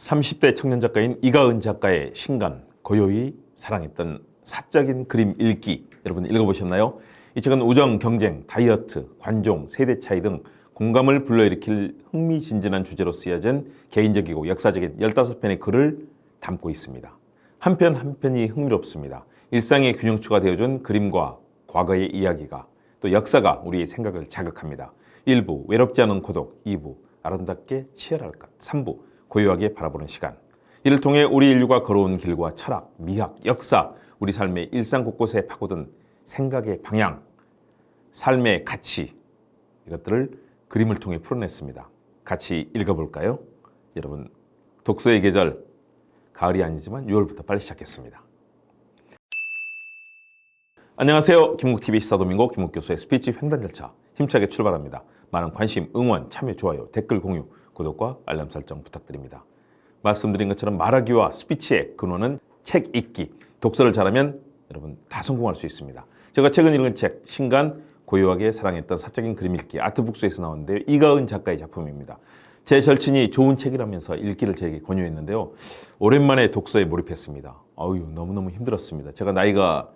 30대 청년 작가인 이가은 작가의 신간 고요히 사랑했던 사적인 그림 읽기, 여러분 읽어보셨나요? 이 책은 우정, 경쟁, 다이어트, 관종, 세대 차이 등 공감을 불러일으킬 흥미진진한 주제로 쓰여진 개인적이고 역사적인 15편의 글을 담고 있습니다. 한 편 한 편이 흥미롭습니다. 일상의 균형추가 되어준 그림과 과거의 이야기가, 또 역사가 우리의 생각을 자극합니다. 1부 외롭지 않은 고독, 2부 아름답게 치열할 것, 3부 고요하게 바라보는 시간. 이를 통해 우리 인류가 걸어온 길과 철학, 미학, 역사, 우리 삶의 일상 곳곳에 파고든 생각의 방향, 삶의 가치, 이것들을 그림을 통해 풀어냈습니다. 같이 읽어볼까요? 여러분, 독서의 계절, 가을이 아니지만 6월부터 빨리 시작했습니다. 안녕하세요. 김국TV 시사도민고 김국교수의 스피치 횡단 절차 힘차게 출발합니다. 많은 관심, 응원, 참여, 좋아요, 댓글 공유, 구독과 알람 설정 부탁드립니다. 말씀드린 것처럼 말하기와 스피치의 근원은 책 읽기. 독서를 잘하면 여러분 다 성공할 수 있습니다. 제가 최근 읽은 책 신간 고요하게 사랑했던 사적인 그림 읽기, 아트북스에서 나왔는데요. 이가은 작가의 작품입니다. 제 절친이 좋은 책이라면서 읽기를 저에게 권유했는데요. 오랜만에 독서에 몰입했습니다. 너무너무 힘들었습니다. 제가 나이가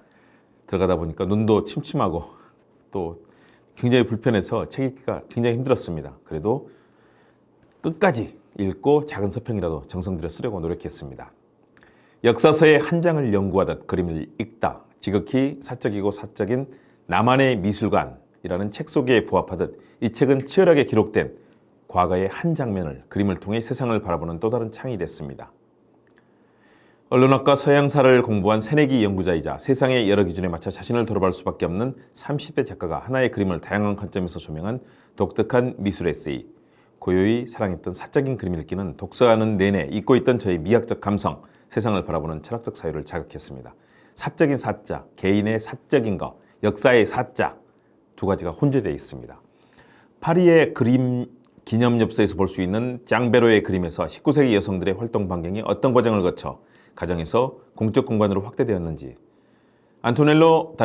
들어가다 보니까 눈도 침침하고 또 굉장히 불편해서 책 읽기가 굉장히 힘들었습니다. 그래도 끝까지 읽고 작은 서평이라도 정성 들여 쓰려고 노력했습니다. 역사서의 한 장을 연구하듯 그림을 읽다. 지극히 사적이고 사적인 나만의 미술관이라는 책 속에 부합하듯 이 책은 치열하게 기록된 과거의 한 장면을 그림을 통해 세상을 바라보는 또 다른 창이 됐습니다. 언론학과 서양사를 공부한 새내기 연구자이자 세상의 여러 기준에 맞춰 자신을 돌아볼 수밖에 없는 30대 작가가 하나의 그림을 다양한 관점에서 조명한 독특한 미술 에세이, 고요히 사랑했던 사적인 그림 읽기는 독서하는 내내 잊고 있던 저의 미학적 감성, 세상을 바라보는 철학적 사유를 자극했습니다. 사적인 사자, 개인의 사적인 것, 역사의 사자, 두 가지가 혼재되어 있습니다. 파리의 그림 기념엽서에서 볼 수 있는 짱베로의 그림에서 19세기 여성들의 활동 반경이 어떤 과정을 거쳐 가정에서 공적 공간으로 확대되었는지, 안토넬로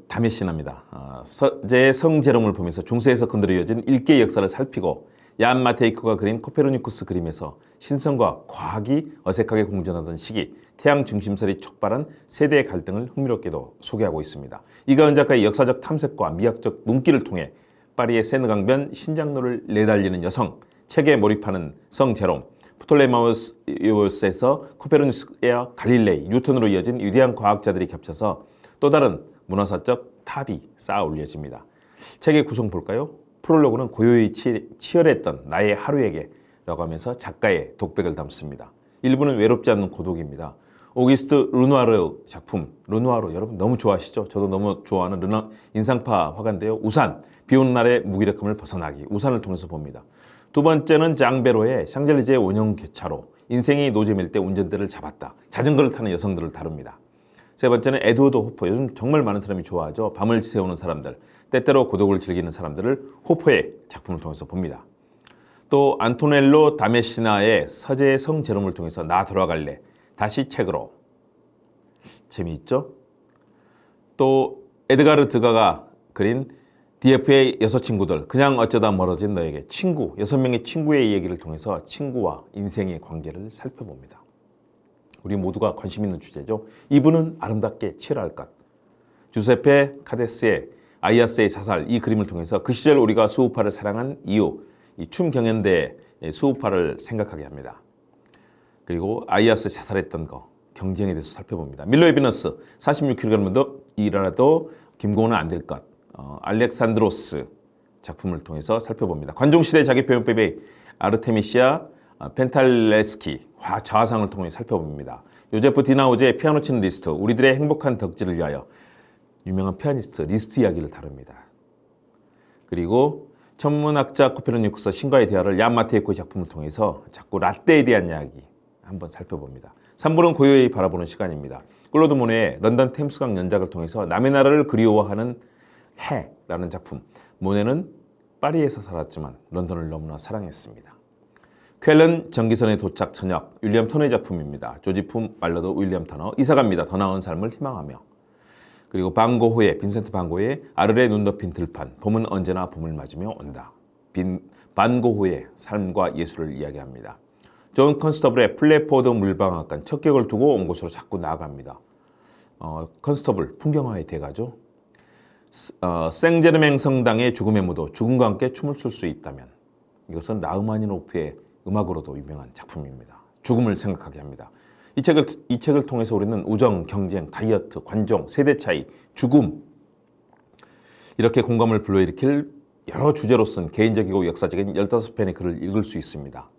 다메시나입니다. 서재의 성제롬을 보면서 중세에서 건드려 이어진 읽기의 역사를 살피고 얀 마테이크가 그린 코페르니쿠스 그림에서 신성과 과학이 어색하게 공존하던 시기, 태양 중심설이 촉발한 세대의 갈등을 흥미롭게도 소개하고 있습니다. 이가은 작가의 역사적 탐색과 미학적 눈길을 통해 파리의 세느 강변 신장로를 내달리는 여성, 책에 몰입하는 성제롬, 프톨레마우스에서 코페르니쿠스와 갈릴레이, 뉴턴으로 이어진 위대한 과학자들이 겹쳐서 또 다른 문화사적 탑이 쌓아 올려집니다. 책의 구성 볼까요? 프롤로그는 고요히 치열했던 나의 하루에게 라고 하면서 작가의 독백을 담습니다. 1부는 외롭지 않는 고독입니다. 오기스트 르누아르 작품, 르누아르 여러분 너무 좋아하시죠? 저도 너무 좋아하는 인상파 화가인데요. 우산, 비 오는 날의 무기력함을 벗어나기, 우산을 통해서 봅니다. 두 번째는 장베로의 샹젤리제 원형 교차로, 인생이 노잼일 때 운전대를 잡았다, 자전거를 타는 여성들을 다룹니다. 세 번째는 에드워드 호퍼, 요즘 정말 많은 사람이 좋아하죠. 밤을 새우는 사람들, 때때로 고독을 즐기는 사람들을 호퍼의 작품을 통해서 봅니다. 또 안토넬로 다메시나의 서재의 성제롬을 통해서 나 돌아갈래, 다시 책으로, 재미있죠? 또 에드가르 드가가 그린 DF의 6친구들, 그냥 어쩌다 멀어진 너에게, 친구, 6명의 친구의 얘기를 통해서 친구와 인생의 관계를 살펴봅니다. 우리 모두가 관심 있는 주제죠. 2부는 아름답게 치열할 것. 주세페 카데스의 아이아스의 자살, 이 그림을 통해서 그 시절 우리가 수우파를 사랑한 이유, 이 춤 경연대의 수우파를 생각하게 합니다. 그리고 아이아스 자살했던 거, 경쟁에 대해서 살펴봅니다. 밀러의 비너스, 46kg이라도 김고는 안 될 것, 알렉산드로스 작품을 통해서 살펴봅니다. 관종시대 자기 표현법의 아르테미시아 펜탈레스키 자화상을 통해 살펴봅니다. 요제프 디나우즈의 피아노 치는 리스트, 우리들의 행복한 덕질을 위하여, 유명한 피아니스트 리스트 이야기를 다룹니다. 그리고 천문학자 코페르니쿠스 신과의 대화를 얀 마테이코의 작품을 통해서 자꾸 라떼에 대한 이야기 한번 살펴봅니다. 3부는 고요히 바라보는 시간입니다. 클로드 모네의 런던 템스강 연작을 통해서 남의 나라를 그리워하는 해라는 작품. 모네는 파리에서 살았지만 런던을 너무나 사랑했습니다. 쾰른 전기선의 도착 저녁, 윌리엄 터너의 작품입니다. 조지프 말러드 윌리엄 터너, 이사갑니다. 더 나은 삶을 희망하며. 그리고 빈센트 반 고흐의 아르레 눈 덮인 들판, 봄은 언제나 봄을 맞으며 온다. 반고흐의 삶과 예술을 이야기합니다. 존 컨스터블의 플랫포드 물방앗간 첩격을 두고 온 곳으로 자꾸 나아갑니다. 컨스터블 풍경화의 대가죠. 생제르맹 성당의 죽음의 무도, 죽음과 함께 춤을 출 수 있다면, 이것은 라흐마니노프의 음악으로도 유명한 작품입니다. 죽음을 생각하게 합니다. 이 책을 통해서 우리는 우정, 경쟁, 다이어트, 관종, 세대 차이, 죽음, 이렇게 공감을 불러일으킬 여러 주제로 쓴 개인적이고 역사적인 15편의 글을 읽을 수 있습니다.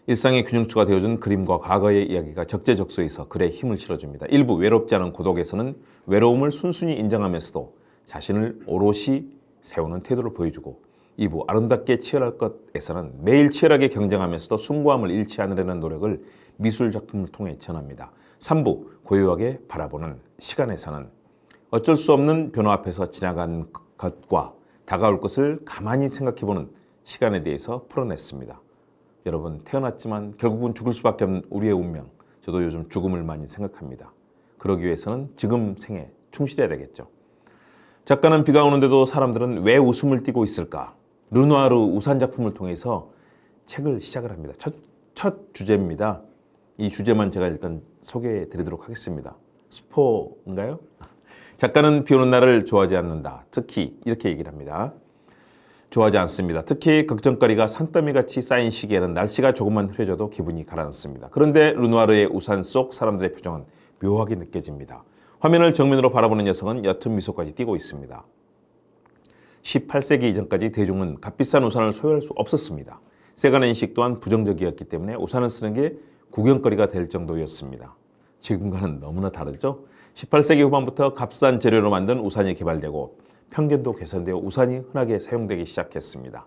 일상의 균형추가 되어준 그림과 과거의 이야기가 적재적소에서 글에 힘을 실어줍니다. 일부 외롭지 않은 고독에서는 외로움을 순순히 인정하면서도 자신을 오롯이 세우는 태도를 보여주고, 2부 아름답게 치열할 것에서는 매일 치열하게 경쟁하면서도 숭고함을 잃지 않으려는 노력을 미술작품을 통해 전합니다. 3부 고요하게 바라보는 시간에서는 어쩔 수 없는 변화 앞에서 지나간 것과 다가올 것을 가만히 생각해보는 시간에 대해서 풀어냈습니다. 여러분, 태어났지만 결국은 죽을 수밖에 없는 우리의 운명, 저도 요즘 죽음을 많이 생각합니다. 그러기 위해서는 지금 생에 충실해야 되겠죠. 작가는 비가 오는데도 사람들은 왜 웃음을 띠고 있을까? 르누아르 우산 작품을 통해서 책을 시작을 합니다. 첫 주제입니다. 이 주제만 제가 일단 소개해 드리도록 하겠습니다. 스포인가요? 작가는 비 오는 날을 좋아하지 않는다. 특히 이렇게 얘기를 합니다. 좋아하지 않습니다. 특히 걱정거리가 산더미같이 쌓인 시기에는 날씨가 조금만 흐려져도 기분이 가라앉습니다. 그런데 르누아르의 우산 속 사람들의 표정은 묘하게 느껴집니다. 화면을 정면으로 바라보는 여성은 옅은 미소까지 띠고 있습니다. 18세기 이전까지 대중은 값비싼 우산을 소유할 수 없었습니다. 세간의 인식 또한 부정적이었기 때문에 우산을 쓰는 게 구경거리가 될 정도였습니다. 지금과는 너무나 다르죠? 18세기 후반부터 값싼 재료로 만든 우산이 개발되고 편견도 개선되어 우산이 흔하게 사용되기 시작했습니다.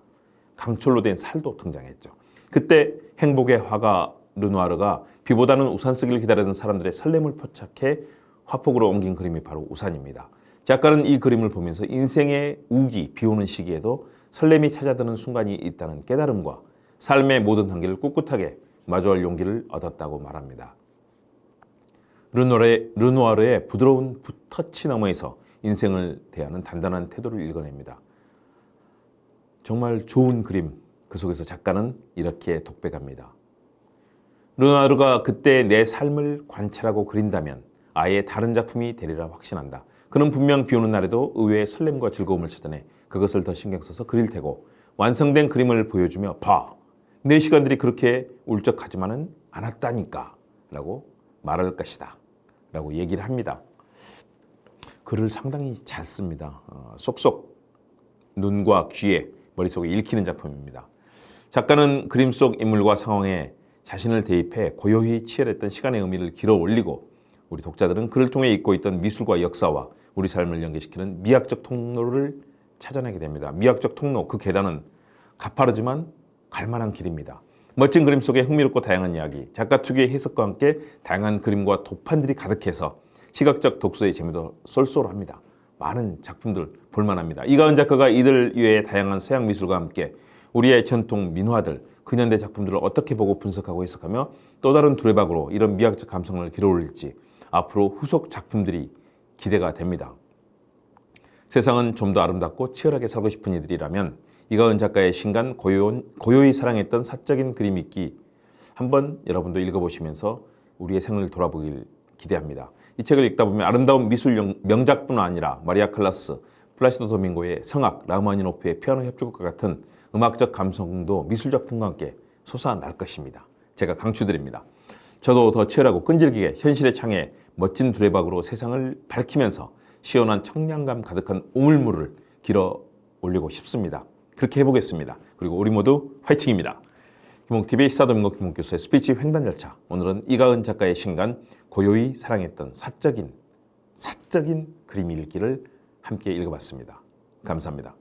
강철로 된 살도 등장했죠. 그때 행복의 화가 르누아르가 비보다는 우산 쓰기를 기다리는 사람들의 설렘을 포착해 화폭으로 옮긴 그림이 바로 우산입니다. 작가는 이 그림을 보면서 인생의 우기, 비 오는 시기에도 설렘이 찾아드는 순간이 있다는 깨달음과 삶의 모든 한계를 꿋꿋하게 마주할 용기를 얻었다고 말합니다. 르누아르의 부드러운 터치 너머에서 인생을 대하는 단단한 태도를 읽어냅니다. 정말 좋은 그림, 그 속에서 작가는 이렇게 독백합니다. 르누아르가 그때 내 삶을 관찰하고 그린다면 아예 다른 작품이 되리라 확신한다. 그는 분명 비 오는 날에도 의외의 설렘과 즐거움을 찾아내 그것을 더 신경 써서 그릴 테고, 완성된 그림을 보여주며 봐, 내 시간들이 그렇게 울적하지만은 않았다니까 라고 말할 것이다 라고 얘기를 합니다. 글을 상당히 잘 씁니다. 쏙쏙 눈과 귀에 머릿속에 읽히는 작품입니다. 작가는 그림 속 인물과 상황에 자신을 대입해 고요히 치열했던 시간의 의미를 길어 올리고, 우리 독자들은 그를 통해 잊고 있던 미술과 역사와 우리 삶을 연계시키는 미학적 통로를 찾아내게 됩니다. 미학적 통로, 그 계단은 가파르지만 갈만한 길입니다. 멋진 그림 속에 흥미롭고 다양한 이야기, 작가 특유의 해석과 함께 다양한 그림과 도판들이 가득해서 시각적 독서의 재미도 쏠쏠합니다. 많은 작품들 볼만합니다. 이가은 작가가 이들 외의 다양한 서양 미술과 함께 우리의 전통 민화들, 근현대 작품들을 어떻게 보고 분석하고 해석하며 또 다른 두레박으로 이런 미학적 감성을 길어올릴지 앞으로 후속 작품들이 기대가 됩니다. 세상은 좀 더 아름답고 치열하게 살고 싶은 이들이라면 이가은 작가의 신간 고요히 사랑했던 사적인 그림 읽기 한번 여러분도 읽어보시면서 우리의 생을 돌아보길 기대합니다. 이 책을 읽다 보면 아름다운 미술 명작뿐 아니라 마리아 칼라스, 플라시도 도밍고의 성악, 라흐마니노프의 피아노 협주곡과 같은 음악적 감성도 미술작품과 함께 솟아날 것입니다. 제가 강추드립니다. 저도 더 치열하고 끈질기게 현실의 창에 멋진 두레박으로 세상을 밝히면서 시원한 청량감 가득한 우물물을 길어 올리고 싶습니다. 그렇게 해보겠습니다. 그리고 우리 모두 화이팅입니다. 김옥TV 시사도민고 김옥교수의 스피치 횡단열차. 오늘은 이가은 작가의 신간 고요히 사랑했던 사적인 그림 읽기를 함께 읽어봤습니다. 감사합니다.